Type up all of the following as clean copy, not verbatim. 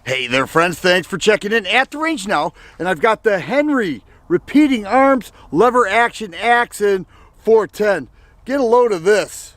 Hey there friends, thanks for checking in at the range now, and I've got the Henry repeating arms lever action axe in 410. Get a load of this.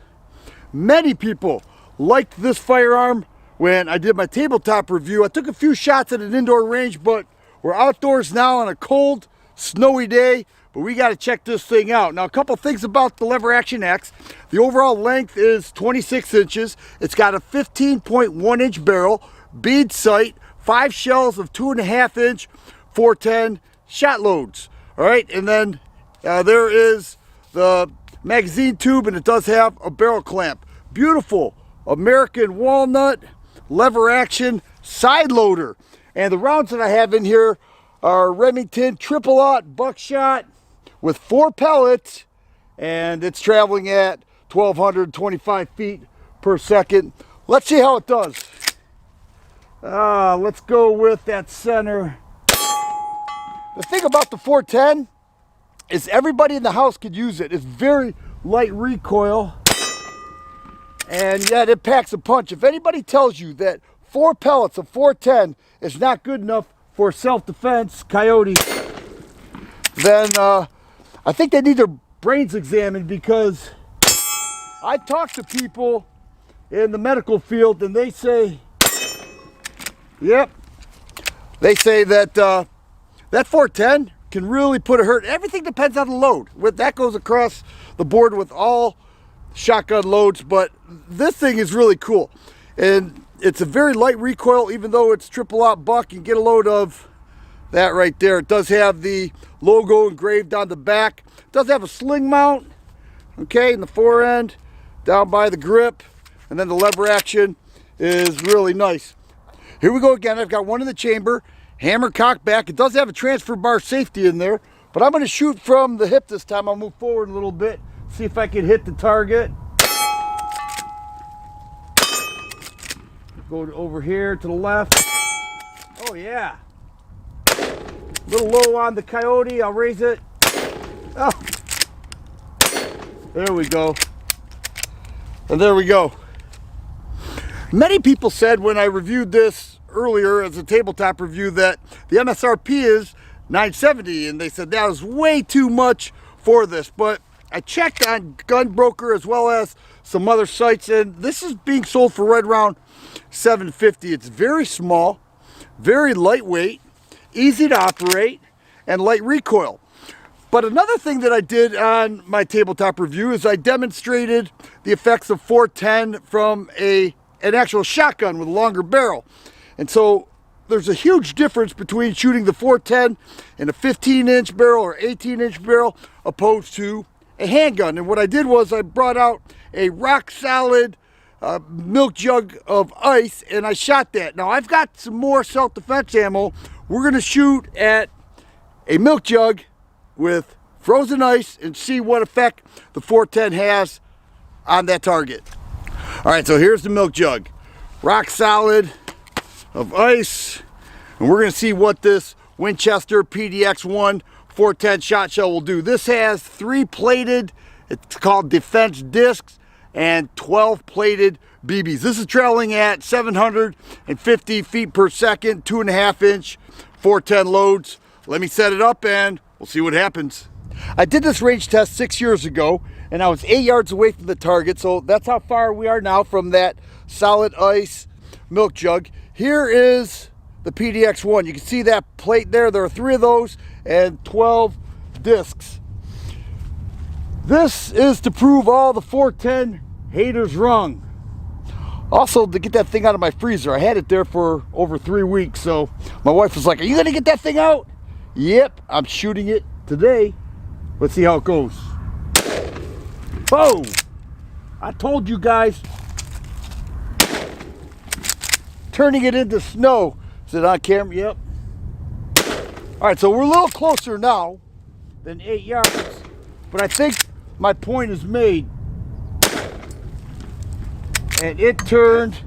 Many people liked this firearm when I did my tabletop review. I took a few shots at an indoor range, but we're outdoors now on a cold, snowy day, but we got to check this thing out. Now, a couple things about the lever action axe. The overall length is 26 inches. It's got a 15.1 inch barrel, bead sight, 5 shells of 2.5 inch 410 shot loads. All right, and then there is the magazine tube, and it does have a barrel clamp. Beautiful American walnut lever action side loader. And the rounds that I have in here are Remington triple-aught buckshot with 4 pellets, and it's traveling at 1,225 feet per second. Let's see how it does. Let's go with that center. The thing about the 410 is everybody in the house could use it. It's very light recoil, and yet it packs a punch. If anybody tells you that 4 pellets of 410 is not good enough for self-defense, coyote, then I think they need their brains examined, because I talk to people in the medical field and they say, yep, they say that that 410 can really put a hurt. Everything depends on the load. That goes across the board with all shotgun loads, but this thing is really cool. And it's a very light recoil, even though it's triple-aught buck. You can get a load of that right there. It does have the logo engraved on the back. It does have a sling mount, okay, in the fore end, down by the grip, and then the lever action is really nice. Here we go again. I've got one in the chamber, hammer cock back. It does have a transfer bar safety in there, but I'm going to shoot from the hip this time. I'll move forward a little bit, see if I can hit the target. Go over here to the left. Oh yeah. A little low on the coyote. I'll raise it. Oh. There we go. And there we go. Many people said when I reviewed this earlier as a tabletop review that the MSRP is $970, and they said that was way too much for this. But I checked on Gun Broker as well as some other sites, and this is being sold for right around $750. It's very small, very lightweight, easy to operate, and light recoil. But another thing that I did on my tabletop review is I demonstrated the effects of 410 from an actual shotgun with a longer barrel. And so there's a huge difference between shooting the 410 in a 15-inch barrel or 18-inch barrel opposed to a handgun. And what I did was I brought out a rock solid milk jug of ice, and I shot that. Now I've got some more self-defense ammo. We're going to shoot at a milk jug with frozen ice and see what effect the 410 has on that target. All right, so here's the milk jug, rock solid of ice, and we're going to see what this Winchester PDX1 410 shot shell will do. This has 3 plated, it's called defense discs, and 12 plated BBs. This is traveling at 750 feet per second, 2.5 inch 410 loads. Let me set it up and we'll see what happens. I did this range test 6 years ago, and I was 8 yards away from the target, so that's how far we are now from that solid ice milk jug. Here is the PDX1. You can see that plate there. There are 3 of those and 12 discs. This is to prove all the 410 haters wrong. Also, to get that thing out of my freezer. I had it there for over 3 weeks, so my wife was like, "Are you gonna get that thing out?" Yep, I'm shooting it today. Let's see how it goes. Boom! I told you guys. Turning it into snow. Is it on camera? Yep. All right, so we're a little closer now than 8 yards, but I think my point is made. And it turned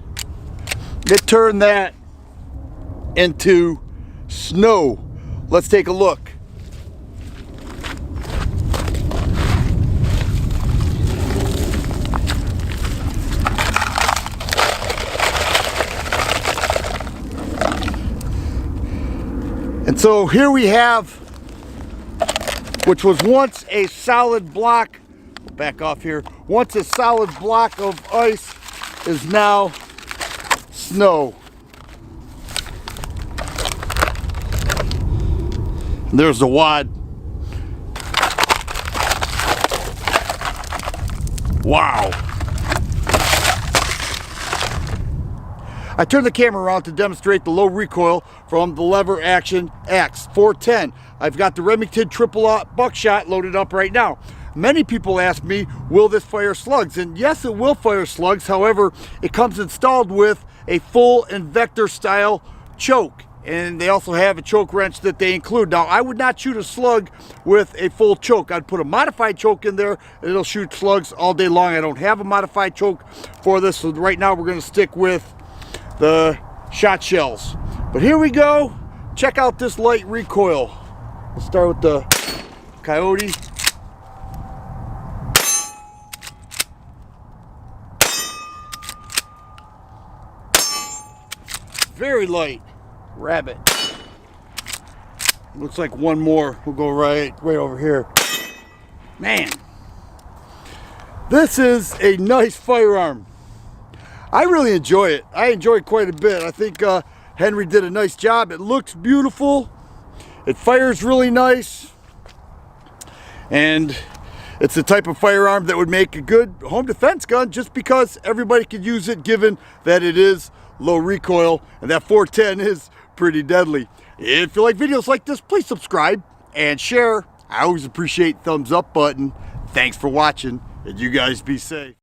that into snow. Let's take a look. And so here we have, which was once a solid block, back off here, once a solid block of ice is now snow. And there's the wad. Wow. I turned the camera around to demonstrate the low recoil from the lever action axe 410. I've got the Remington triple-aught buckshot loaded up right now. Many people ask me, will this fire slugs? And yes, it will fire slugs. However, it comes installed with a full Invector style choke. And they also have a choke wrench that they include. Now, I would not shoot a slug with a full choke. I'd put a modified choke in there and it'll shoot slugs all day long. I don't have a modified choke for this, so right now we're going to stick with the shot shells. But here we go. Check out this light recoil. Let's start with the Coyote. Very light. Rabbit. Looks like one more. We'll go right over here. Man, this is a nice firearm. I really enjoy it. I enjoy it quite a bit. I think Henry did a nice job. It looks beautiful. It fires really nice. And it's the type of firearm that would make a good home defense gun just because everybody could use it, given that it is low recoil and that 410 is pretty deadly. If you like videos like this, please subscribe and share. I always appreciate thumbs up button. Thanks for watching, and you guys be safe.